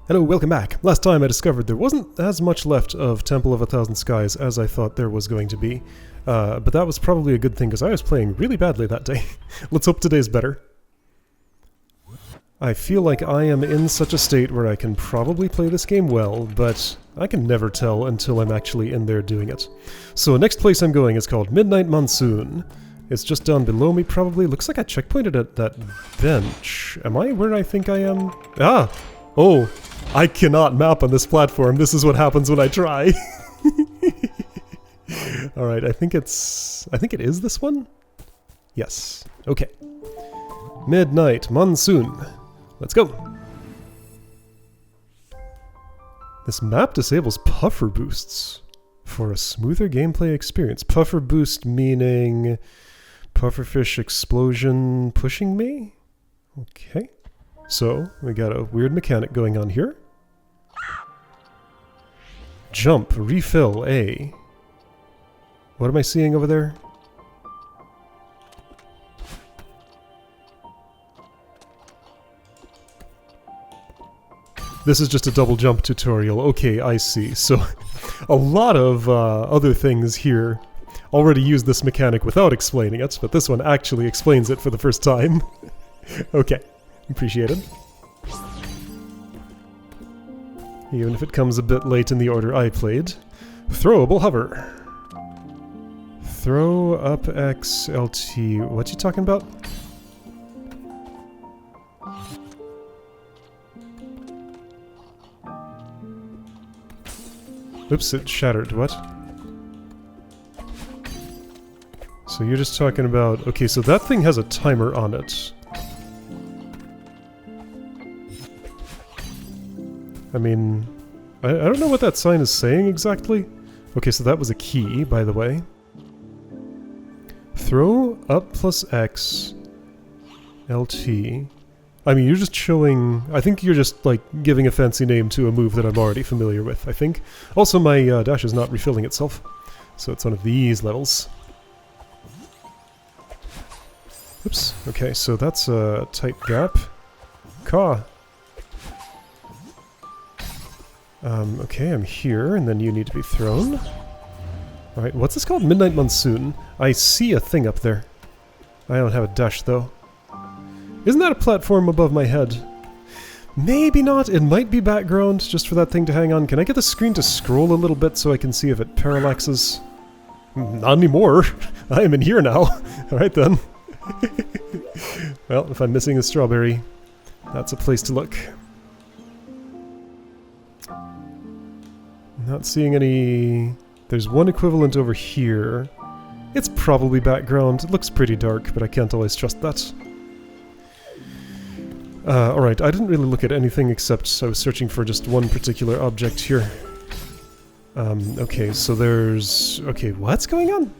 Hello, welcome back. Last time I discovered there wasn't as much left of Temple of a Thousand Skies as I thought there was going to be. But that was probably a good thing because I was playing really badly that day. Let's hope today's better. I feel like I am in such a state where I can probably play this game well, but I can never tell until I'm actually in there doing it. So next place I'm going is called Midnight Monsoon. It's just down below me probably. Looks like I checkpointed at that bench. Am I where I think I am? Ah! Oh! I cannot map on this platform. This is what happens when I try. Alright, I think it is this one? Yes. Okay. Midnight Monsoon. Let's go. This map disables puffer boosts for a smoother gameplay experience. Puffer boost meaning pufferfish explosion pushing me? Okay. So, we got a weird mechanic going on here. Jump, refill, A. What am I seeing over there? This is just a double jump tutorial. Okay, I see. So, a lot of other things here already use this mechanic without explaining it, but this one actually explains it for the first time. Okay. Appreciated. Even if it comes a bit late in the order I played. Throwable hover. Throw up X, LT. What you talking about? Oops, it shattered. What? So you're just talking about... Okay, so that thing has a timer on it. I mean, I don't know what that sign is saying exactly. Okay, so that was a key, by the way. Throw up plus X, LT. I mean, you're just showing... I think you're just, like, giving a fancy name to a move that I'm already familiar with, I think. Also, my dash is not refilling itself, so it's one of these levels. Oops. Okay, so that's a tight gap. Caw. Okay, I'm here, and then you need to be thrown. Alright, what's this called? Midnight Monsoon. I see a thing up there. I don't have a dash, though. Isn't that a platform above my head? Maybe not. It might be background, just for that thing to hang on. Can I get the screen to scroll a little bit so I can see if it parallaxes? Not anymore. I am in here now. Alright, then. Well, if I'm missing a strawberry, that's a place to look. Not seeing any... There's one equivalent over here. It's probably background. It looks pretty dark, but I can't always trust that. Alright, I didn't really look at anything except I was searching for just one particular object here. Okay, so there's... Okay, what's going on?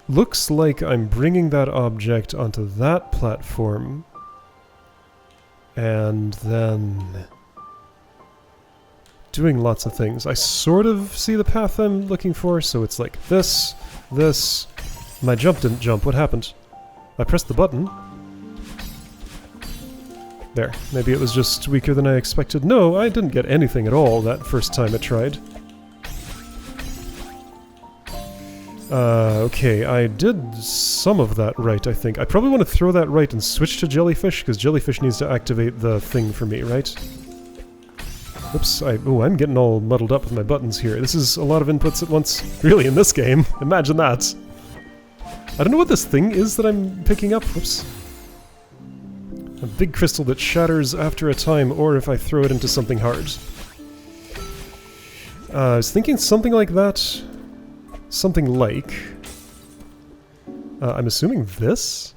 Looks like I'm bringing that object onto that platform, and then doing lots of things. I sort of see the path I'm looking for, so it's like this, this. My jump didn't jump. What happened? I pressed the button. There. Maybe it was just weaker than I expected. No, I didn't get anything at all that first time I tried. Okay, I did some of that right, I think. I probably want to throw that right and switch to jellyfish, because jellyfish needs to activate the thing for me, right? Oops, I'm getting all muddled up with my buttons here. This is a lot of inputs at once. Really, in this game? Imagine that. I don't know what this thing is that I'm picking up. Whoops. A big crystal that shatters after a time, or if I throw it into something hard. I was thinking something like that. Something like... I'm assuming this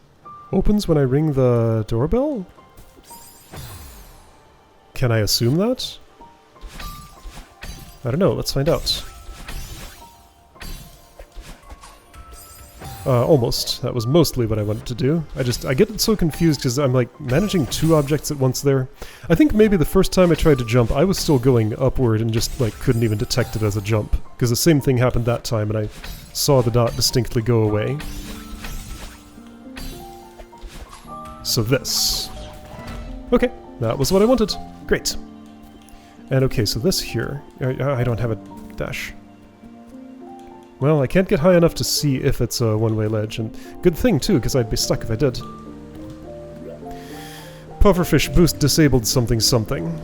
opens when I ring the doorbell? Can I assume that? I don't know, let's find out. Almost. That was mostly what I wanted to do. I get so confused because I'm like managing two objects at once there. I think maybe the first time I tried to jump, I was still going upward and just like couldn't even detect it as a jump. Because the same thing happened that time and I saw the dot distinctly go away. So this. Okay, that was what I wanted. Great. And okay, so this here, I don't have a dash. Well, I can't get high enough to see if it's a one-way ledge, and good thing too, because I'd be stuck if I did. Pufferfish boost disabled something something.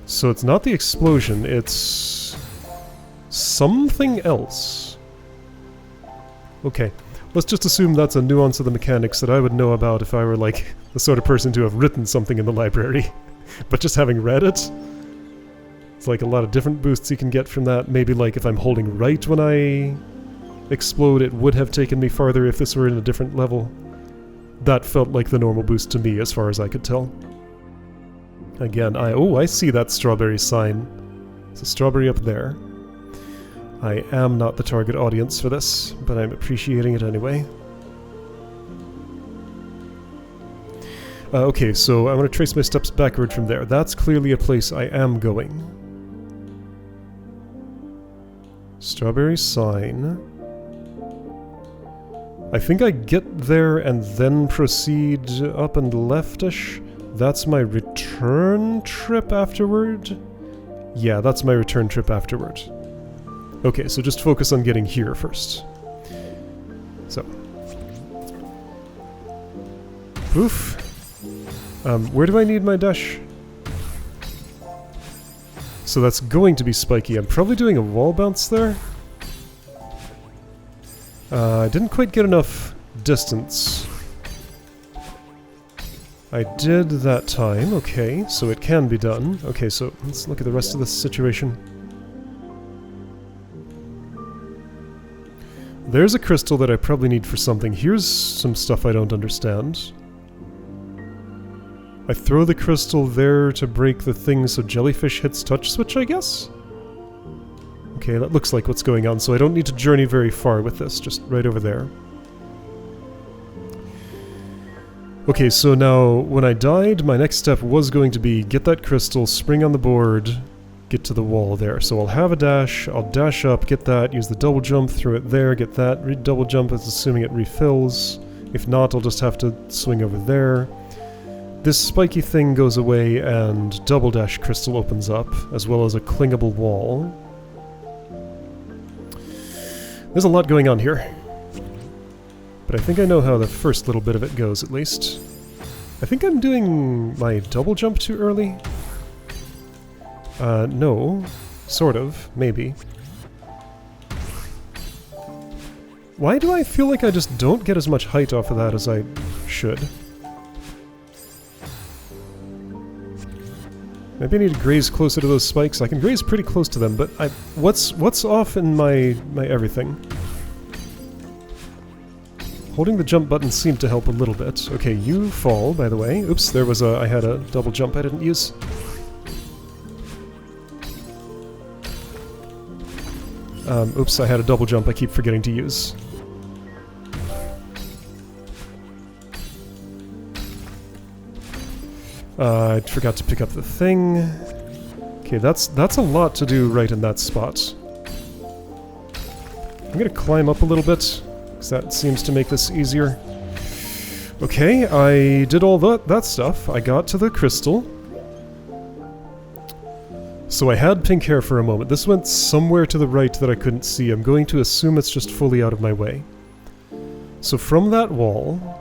So it's not the explosion, it's something else. Okay, let's just assume that's a nuance of the mechanics that I would know about if I were like the sort of person to have written something in the library. But just having read it, it's like a lot of different boosts you can get from that. Maybe like if I'm holding right when I explode, it would have taken me farther if this were in a different level. That felt like the normal boost to me as far as I could tell. Again, I see that strawberry sign. It's a strawberry up there. I am not the target audience for this, but I'm appreciating it anyway. Okay, so I want to trace my steps backward from there. That's clearly a place I am going. Strawberry sign. I think I get there and then proceed up and leftish. That's my return trip afterward? Yeah, that's my return trip afterward. Okay, so just focus on getting here first. So. Poof. Where do I need my dash? So that's going to be spiky. I'm probably doing a wall bounce there. I didn't quite get enough distance. I did that time. Okay, so it can be done. Okay, so let's look at the rest of this situation. There's a crystal that I probably need for something. Here's some stuff I don't understand. I throw the crystal there to break the thing so jellyfish hits touch switch, I guess? Okay, that looks like what's going on, so I don't need to journey very far with this, just right over there. Okay, so now, when I died, my next step was going to be get that crystal, spring on the board, get to the wall there. So I'll have a dash, I'll dash up, get that, use the double jump, throw it there, get that, double jump, that's assuming it refills. If not, I'll just have to swing over there. This spiky thing goes away and double dash crystal opens up, as well as a clingable wall. There's a lot going on here. But I think I know how the first little bit of it goes, at least. I think I'm doing my double jump too early? No. Sort of. Maybe. Why do I feel like I just don't get as much height off of that as I should? Maybe I need to graze closer to those spikes. I can graze pretty close to them, but what's off in my everything? Holding the jump button seemed to help a little bit. Okay, you fall, by the way. Oops, there was I had a double jump I didn't use. Oops, I had a double jump I keep forgetting to use. I forgot to pick up the thing. Okay, that's a lot to do right in that spot. I'm gonna climb up a little bit, because that seems to make this easier. Okay, I did all that stuff. I got to the crystal. So I had pink hair for a moment. This went somewhere to the right that I couldn't see. I'm going to assume it's just fully out of my way. So from that wall...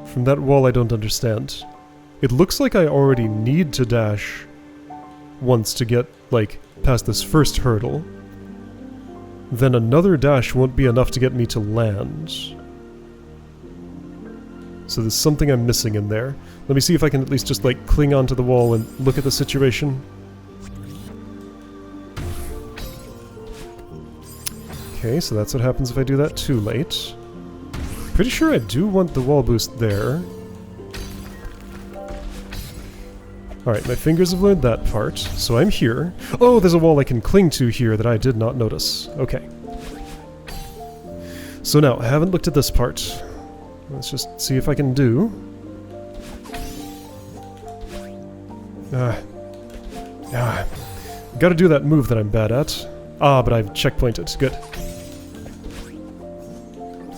From that wall I don't understand. It looks like I already need to dash once to get, like, past this first hurdle. Then another dash won't be enough to get me to land. So there's something I'm missing in there. Let me see if I can at least just, like, cling onto the wall and look at the situation. Okay, so that's what happens if I do that too late. Pretty sure I do want the wall boost there. Alright, my fingers have learned that part, so I'm here. Oh, there's a wall I can cling to here that I did not notice. Okay. So now, I haven't looked at this part. Let's just see if I can do. Gotta do that move that I'm bad at. Ah, but I've checkpointed. Good.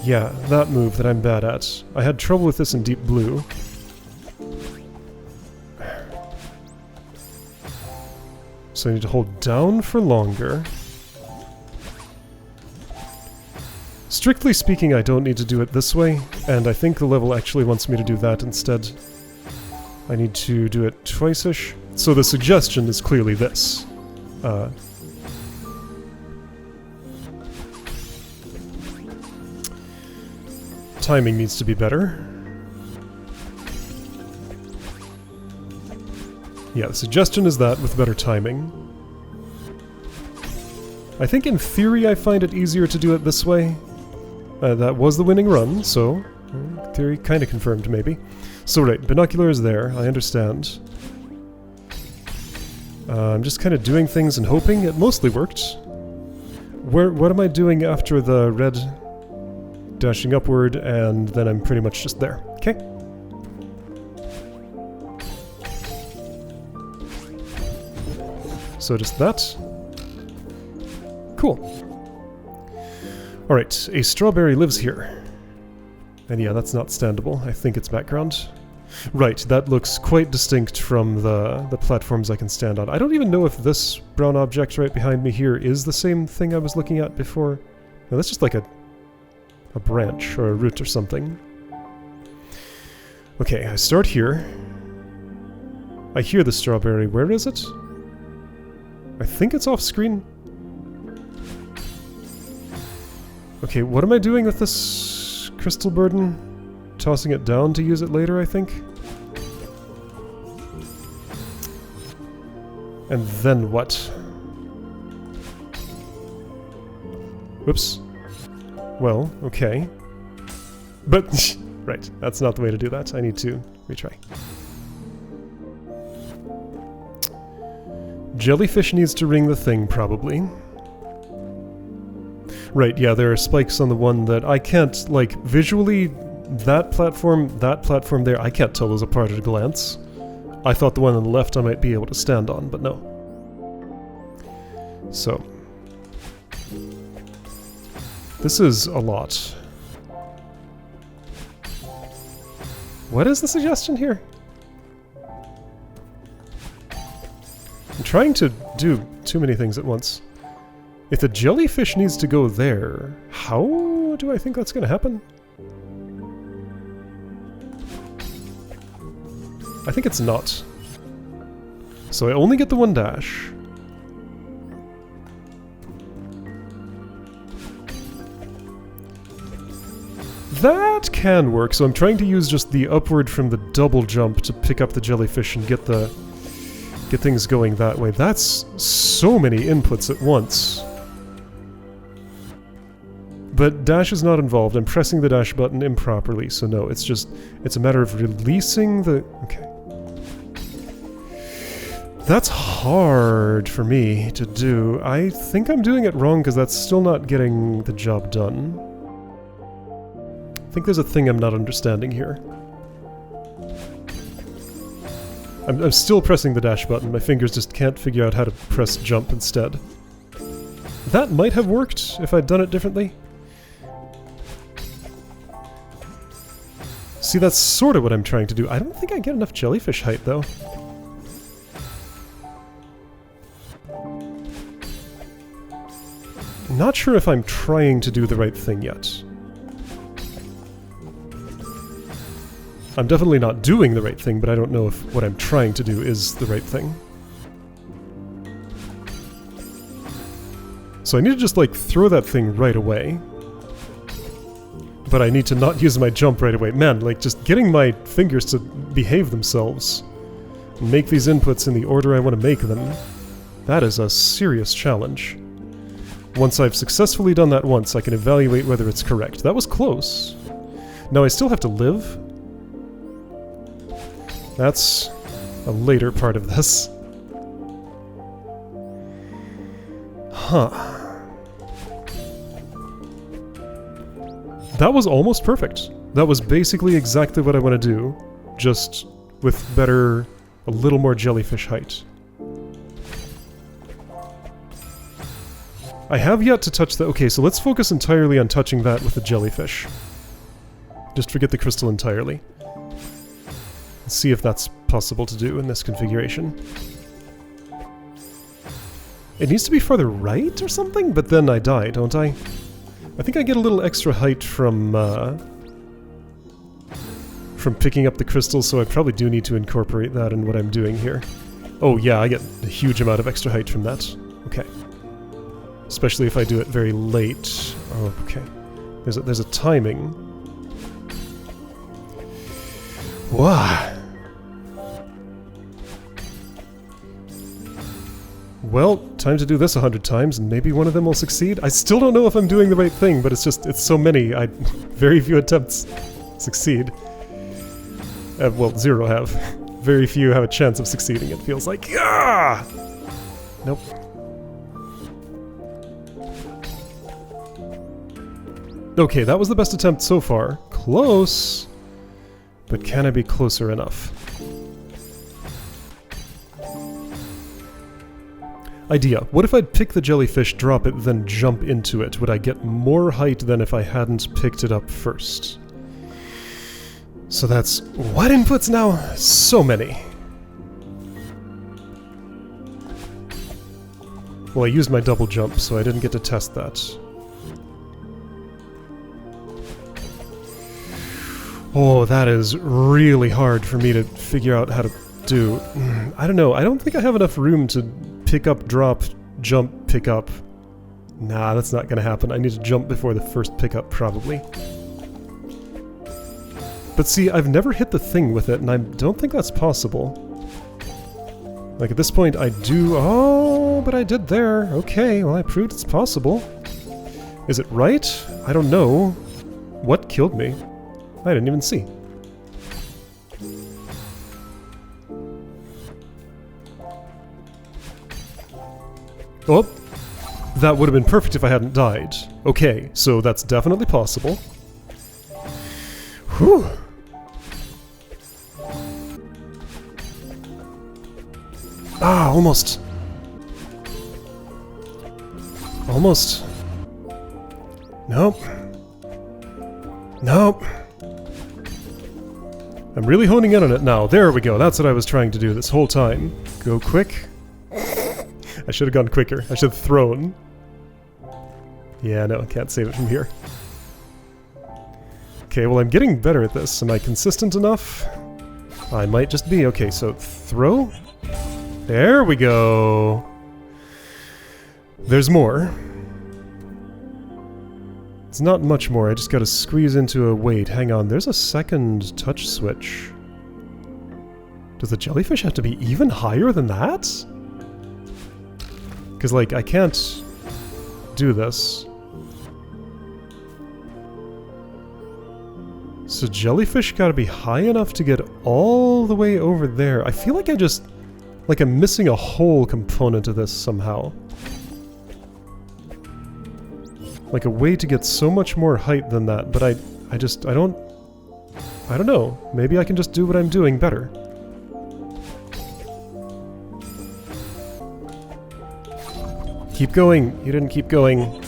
Yeah, that move that I'm bad at. I had trouble with this in Deep Blue. So I need to hold down for longer. Strictly speaking, I don't need to do it this way, and I think the level actually wants me to do that instead. I need to do it twice-ish. So the suggestion is clearly this. Timing needs to be better. Yeah, the suggestion is that with better timing. I think in theory I find it easier to do it this way. That was the winning run, so theory kind of confirmed maybe. So right, binocular is there, I understand. I'm just kind of doing things and hoping. It mostly worked. What am I doing after the red dashing upward, and then I'm pretty much just there. Okay. So just that. Cool. Alright, a strawberry lives here. And yeah, that's not standable. I think it's background. Right, that looks quite distinct from the platforms I can stand on. I don't even know if this brown object right behind me here is the same thing I was looking at before. No, that's just like a branch or a root or something. Okay, I start here. I hear the strawberry. Where is it? I think it's off screen. Okay, what am I doing with this crystal burden? Tossing it down to use it later, I think. And then what? Whoops. Well, okay. But, right, that's not the way to do that. I need to retry. Jellyfish needs to ring the thing, probably. Right, yeah, there are spikes on the one that I can't, like, visually, that platform there, I can't tell those apart at a glance. I thought the one on the left I might be able to stand on, but no. So. This is a lot. What is the suggestion here? I'm trying to do too many things at once. If the jellyfish needs to go there, how do I think that's going to happen? I think it's not. So I only get the one dash. That can work, so I'm trying to use just the upward from the double jump to pick up the jellyfish and get things going that way. That's so many inputs at once. But dash is not involved. I'm pressing the dash button improperly, so no, it's a matter of releasing the... Okay. That's hard for me to do. I think I'm doing it wrong because that's still not getting the job done. I think there's a thing I'm not understanding here. I'm still pressing the dash button. My fingers just can't figure out how to press jump instead. That might have worked if I'd done it differently. See, that's sort of what I'm trying to do. I don't think I get enough jellyfish height, though. Not sure if I'm trying to do the right thing yet. I'm definitely not doing the right thing, but I don't know if what I'm trying to do is the right thing. So I need to just, like, throw that thing right away. But I need to not use my jump right away. Man, like, just getting my fingers to behave themselves and make these inputs in the order I want to make them, that is a serious challenge. Once I've successfully done that once, I can evaluate whether it's correct. That was close. Now I still have to live. That's a later part of this. Huh. That was almost perfect. That was basically exactly what I want to do, just with better, a little more jellyfish height. I have yet to touch that. Okay, so let's focus entirely on touching that with the jellyfish. Just forget the crystal entirely. Let's see if that's possible to do in this configuration. It needs to be farther right or something, but then I die, don't I? I think I get a little extra height from picking up the crystal, so I probably do need to incorporate that in what I'm doing here. Oh yeah, I get a huge amount of extra height from that. Okay. Especially if I do it very late. Oh, okay. There's a timing. Wow. Well, time to do this 100 times, and maybe one of them will succeed. I still don't know if I'm doing the right thing, but it's so many. Very few attempts succeed. Well, 0 have. Very few have a chance of succeeding, it feels like. Ah! Nope. Okay, that was the best attempt so far. Close! But can I be closer enough? Idea. What if I'd pick the jellyfish, drop it, then jump into it? Would I get more height than if I hadn't picked it up first? So that's... what inputs now? So many. Well, I used my double jump, so I didn't get to test that. Oh, that is really hard for me to figure out how to do. I don't know. I don't think I have enough room to pick up, drop, jump, pick up. Nah, that's not gonna happen. I need to jump before the first pickup, probably. But see, I've never hit the thing with it, and I don't think that's possible. Like, at this point, I do... oh, but I did there. Okay, well, I proved it's possible. Is it right? I don't know. What killed me? I didn't even see. Oh, that would have been perfect if I hadn't died. Okay, so that's definitely possible. Whew. Ah, almost. Almost. Nope. Nope. I'm really honing in on it now. There we go. That's what I was trying to do this whole time. Go quick. I should have gone quicker. I should have thrown. Yeah, no, I can't save it from here. Okay, well, I'm getting better at this. Am I consistent enough? I might just be. Okay, so throw. There we go. There's more. It's not much more, I just gotta squeeze into a... wait, hang on, there's a second touch switch. Does the jellyfish have to be even higher than that? Because, like, I can't do this. So jellyfish gotta be high enough to get all the way over there. I feel like I just... like I'm missing a whole component of this somehow. Like a way to get so much more height than that, but I don't know. Maybe I can just do what I'm doing better. Keep going. You didn't keep going.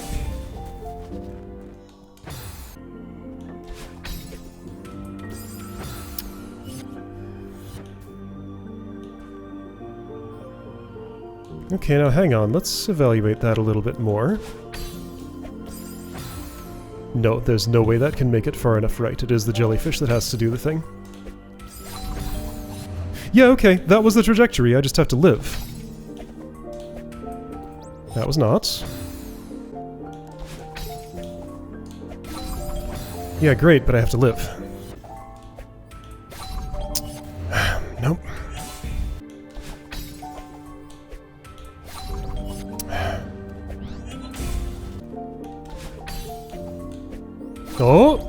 Okay, now hang on. Let's evaluate that a little bit more. No, there's no way that can make it far enough right. It is the jellyfish that has to do the thing. Yeah, okay, that was the trajectory. I just have to live. That was not. Yeah, great, but I have to live. Nope. Oh!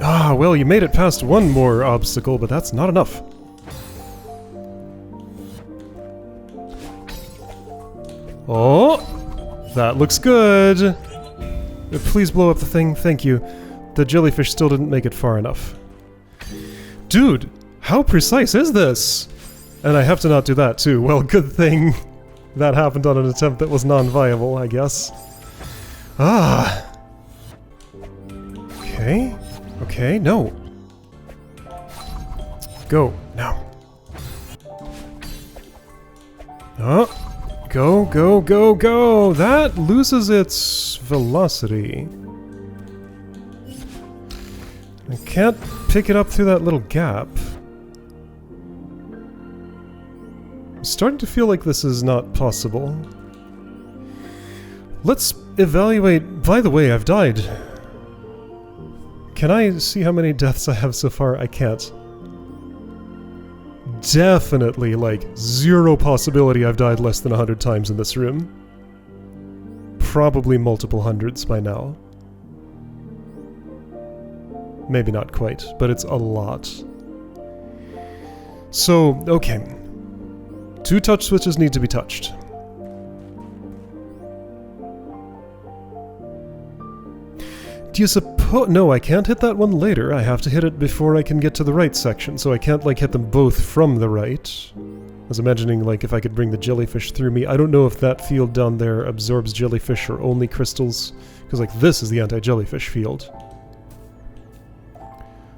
Ah, well, you made it past one more obstacle, but that's not enough. Oh! That looks good! Please blow up the thing, thank you. The jellyfish still didn't make it far enough. Dude! How precise is this? And I have to not do that too. Well, good thing that happened on an attempt that was non-viable, I guess. Ah! Okay. Okay, no. Go, now. Oh! Go, go, go, go! That loses its velocity. I can't pick it up through that little gap. I'm starting to feel like this is not possible. Let's evaluate... By the way, I've died. Can I see how many deaths I have so far? I can't. Definitely, like, zero possibility I've died less than 100 times in this room. Probably multiple hundreds by now. Maybe not quite, but it's a lot. So, okay. 2 touch switches need to be touched. Do you suppose... No, I can't hit that one later. I have to hit it before I can get to the right section, so I can't, like, hit them both from the right. I was imagining, like, if I could bring the jellyfish through me. I don't know if that field down there absorbs jellyfish or only crystals, because, like, this is the anti-jellyfish field.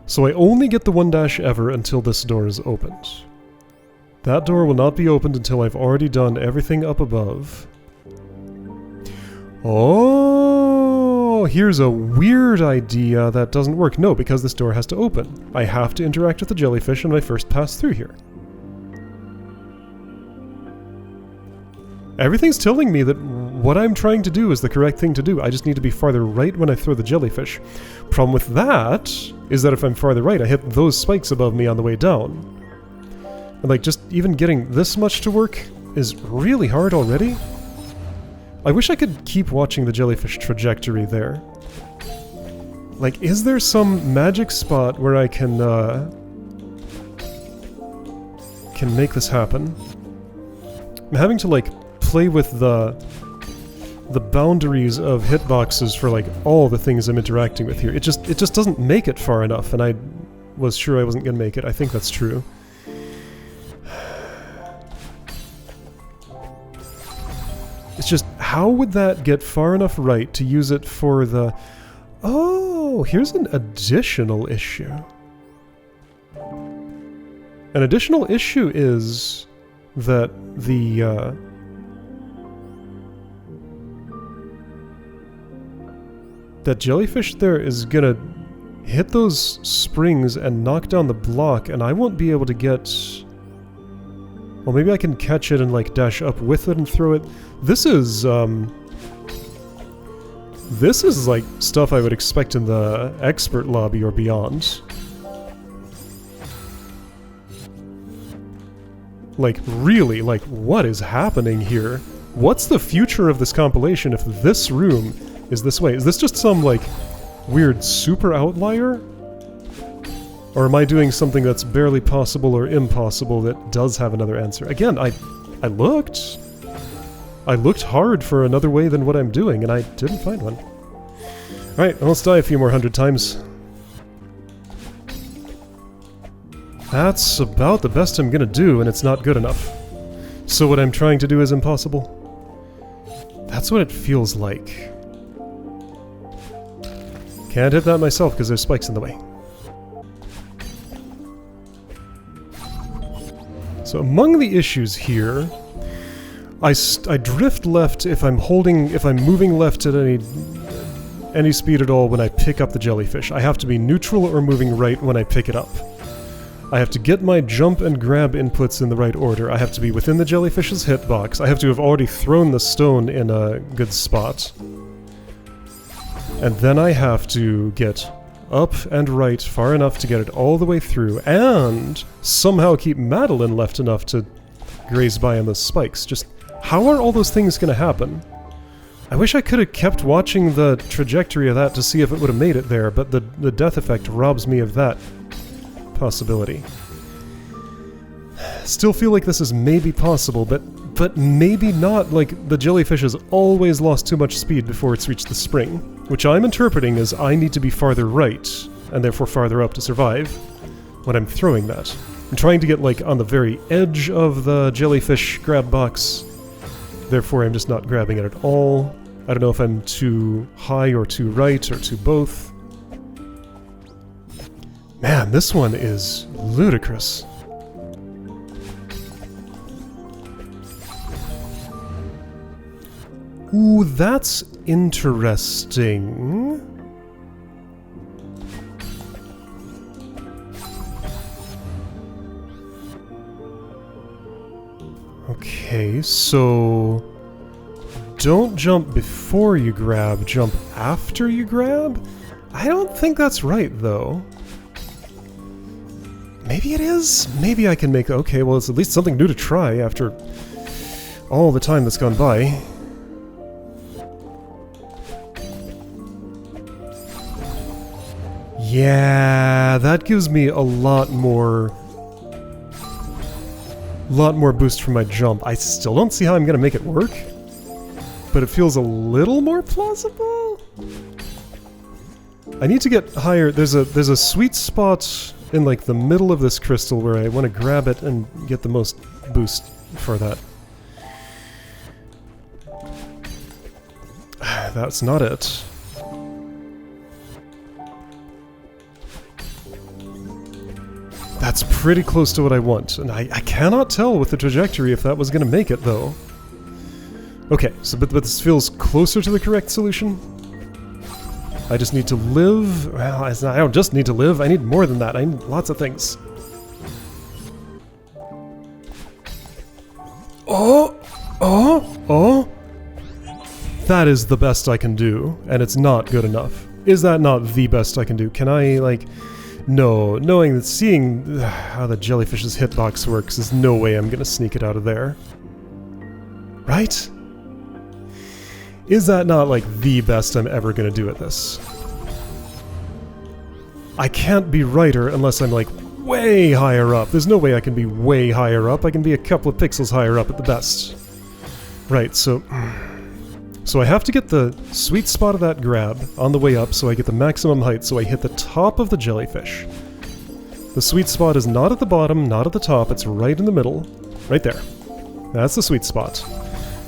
So I only get the 1 dash ever until this door is opened. That door will not be opened until I've already done everything up above. Oh, here's a weird idea that doesn't work. No, because this door has to open. I have to interact with the jellyfish when I first pass through here. Everything's telling me that what I'm trying to do is the correct thing to do. I just need to be farther right when I throw the jellyfish. Problem with that is that if I'm farther right, I hit those spikes above me on the way down. And like, just even getting this much to work is really hard already. I wish I could keep watching the jellyfish trajectory there. Like, is there some magic spot where I can make this happen? I'm having to, like, play with the boundaries of hitboxes for, like, all the things I'm interacting with here. It just doesn't make it far enough, and I was sure I wasn't gonna make it. I think that's true. It's just, how would that get far enough right to use it for the... Oh, here's an additional issue. An additional issue is that the... that jellyfish there is gonna hit those springs and knock down the block, and I won't be able to get... Well, maybe I can catch it and, like, dash up with it and throw it. This is, like, stuff I would expect in the expert lobby or beyond. Like, really, like, what is happening here? What's the future of this compilation if this room is this way? Is this just some, like, weird super outlier? Or am I doing something that's barely possible or impossible that does have another answer? Again, I looked. I looked hard for another way than what I'm doing, and I didn't find one. Alright, let's die a few more 100 times. That's about the best I'm gonna do, and it's not good enough. So what I'm trying to do is impossible? That's what it feels like. Can't hit that myself because there's spikes in the way. So among the issues here, I drift left if I'm moving left at any speed at all when I pick up the jellyfish. I have to be neutral or moving right when I pick it up. I have to get my jump and grab inputs in the right order. I have to be within the jellyfish's hitbox. I have to have already thrown the stone in a good spot. And then I have to get up and right far enough to get it all the way through, and somehow keep Madeline left enough to graze by on those spikes. Just, how are all those things gonna happen? I wish I could have kept watching the trajectory of that to see if it would have made it there, but the death effect robs me of that possibility. Still feel like this is maybe possible, but But maybe not, like, the jellyfish has always lost too much speed before it's reached the spring, which I'm interpreting as I need to be farther right, and therefore farther up to survive, when I'm throwing that. I'm trying to get, like, on the very edge of the jellyfish grab box, therefore I'm just not grabbing it at all. I don't know if I'm too high or too right or too both. Man, this one is ludicrous. Ooh, that's interesting. Okay, so don't jump before you grab, jump after you grab? I don't think that's right, though. Maybe it is? Maybe I can make... Okay, well, it's at least something new to try after all the time that's gone by. Yeah, that gives me a lot more boost from my jump. I still don't see how I'm gonna make it work, but it feels a little more plausible. I need to get higher. There's a sweet spot in like the middle of this crystal where I want to grab it and get the most boost for that. That's not it. That's pretty close to what I want, and I cannot tell with the trajectory if that was going to make it, though. Okay, so but this feels closer to the correct solution. I just need to live. Well, I don't just need to live, I need more than that. I need lots of things. Oh! That is the best I can do, and it's not good enough. Is that not the best I can do? Can I, like... No, knowing that seeing how the jellyfish's hitbox works, there's no way I'm gonna sneak it out of there. Right? Is that not, like, the best I'm ever gonna do at this? I can't be righter unless I'm, like, way higher up. There's no way I can be way higher up. I can be a couple of pixels higher up at the best. Right, so I have to get the sweet spot of that grab on the way up so I get the maximum height, so I hit the top of the jellyfish. The sweet spot is not at the bottom, not at the top, it's right in the middle. Right there. That's the sweet spot.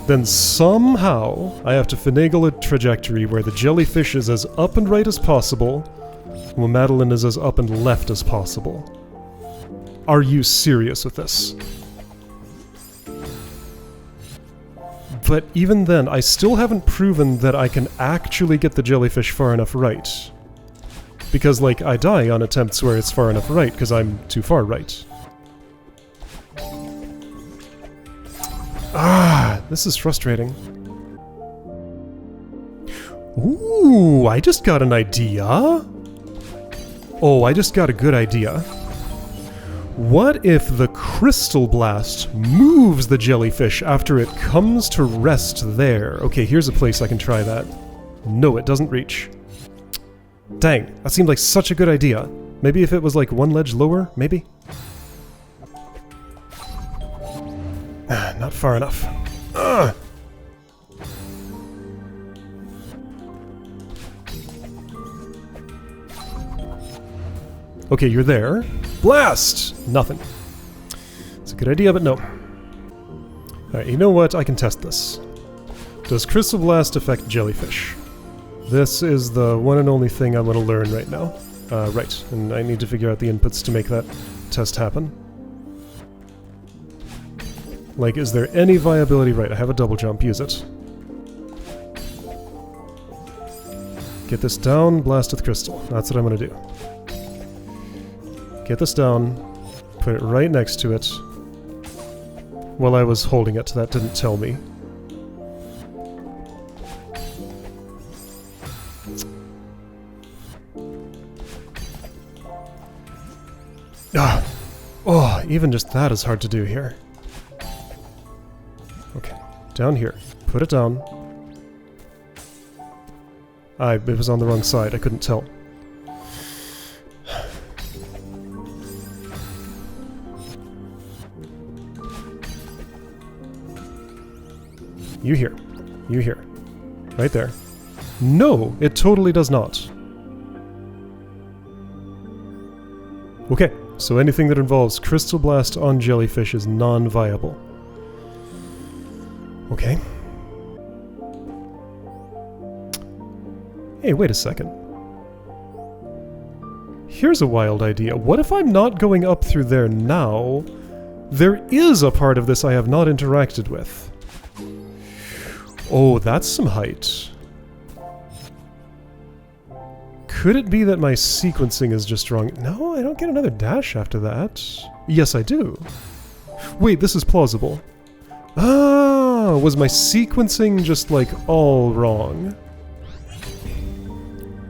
Then somehow I have to finagle a trajectory where the jellyfish is as up and right as possible, while Madeline is as up and left as possible. Are you serious with this? But even then, I still haven't proven that I can actually get the jellyfish far enough right. Because, like, I die on attempts where it's far enough right, because I'm too far right. Ah, this is frustrating. Ooh, I just got an idea. Oh, I just got a good idea. What if the Crystal Blast moves the jellyfish after it comes to rest there? Okay, here's a place I can try that. No, it doesn't reach. Dang, that seemed like such a good idea. Maybe if it was like one ledge lower, maybe? Not far enough. Ugh. Okay, you're there. Blast! Nothing. It's a good idea, but no. Alright, you know what? I can test this. Does Crystal Blast affect jellyfish? This is the one and only thing I want to learn right now. Right, and I need to figure out the inputs to make that test happen. Like, is there any viability? Right, I have a double jump, use it. Get this down, blast with crystal. That's what I'm gonna do. Get this down, put it right next to it. While I was holding it, that didn't tell me. Ah! Oh, even just that is hard to do here. Okay, down here. Put it down. It was on the wrong side, I couldn't tell. You here. You here. Right there. No, it totally does not. Okay, so anything that involves Crystal Blast on jellyfish is non-viable. Okay. Hey, wait a second. Here's a wild idea. What if I'm not going up through there now? There is a part of this I have not interacted with. Oh, that's some height. Could it be that my sequencing is just wrong? No, I don't get another dash after that. Yes, I do. Wait, this is plausible. Ah, was my sequencing just, like, all wrong?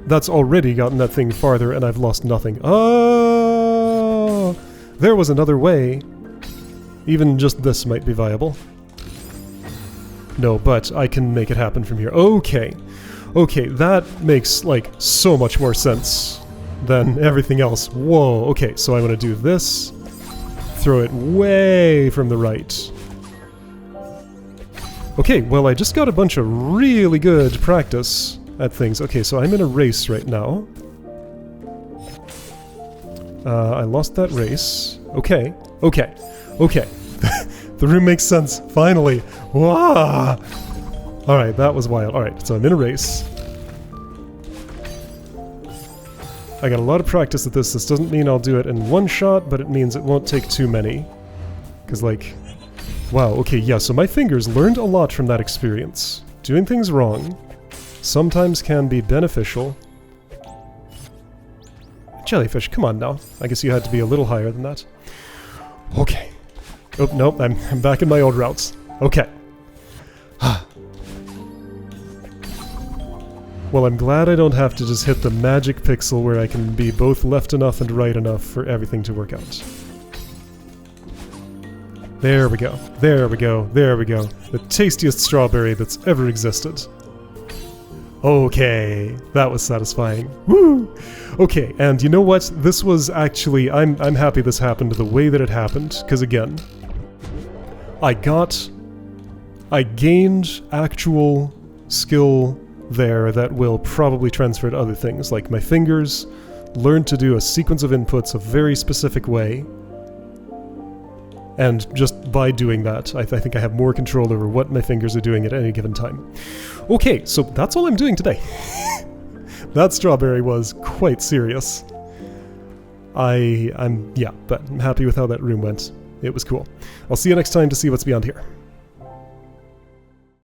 That's already gotten that thing farther, and I've lost nothing. Oh! There was another way. Even just this might be viable. No, but I can make it happen from here. Okay. Okay, that makes, like, so much more sense than everything else. Whoa, okay, so I'm gonna do this. Throw it way from the right. Okay, well, I just got a bunch of really good practice at things. Okay, so I'm in a race right now. I lost that race. Okay, okay, okay. The room makes sense, finally. Wow! Alright, that was wild. Alright, so I'm in a race. I got a lot of practice at this. This doesn't mean I'll do it in one shot, but it means it won't take too many. Because, like... Wow, okay, yeah, so my fingers learned a lot from that experience. Doing things wrong sometimes can be beneficial. Jellyfish, come on now. I guess you had to be a little higher than that. Okay. Oh, nope, I'm back in my old routes. Okay. Well, I'm glad I don't have to just hit the magic pixel where I can be both left enough and right enough for everything to work out. There we go. There we go. There we go. The tastiest strawberry that's ever existed. Okay, that was satisfying. Woo! Okay, and you know what? This was actually... I'm happy this happened the way that it happened, because again... I gained actual skill there that will probably transfer to other things, like my fingers learned to do a sequence of inputs a very specific way, and just by doing that, I think I have more control over what my fingers are doing at any given time. Okay, so that's all I'm doing today. That strawberry was quite serious. Yeah, but I'm happy with how that room went. It was cool. I'll see you next time to see what's beyond here.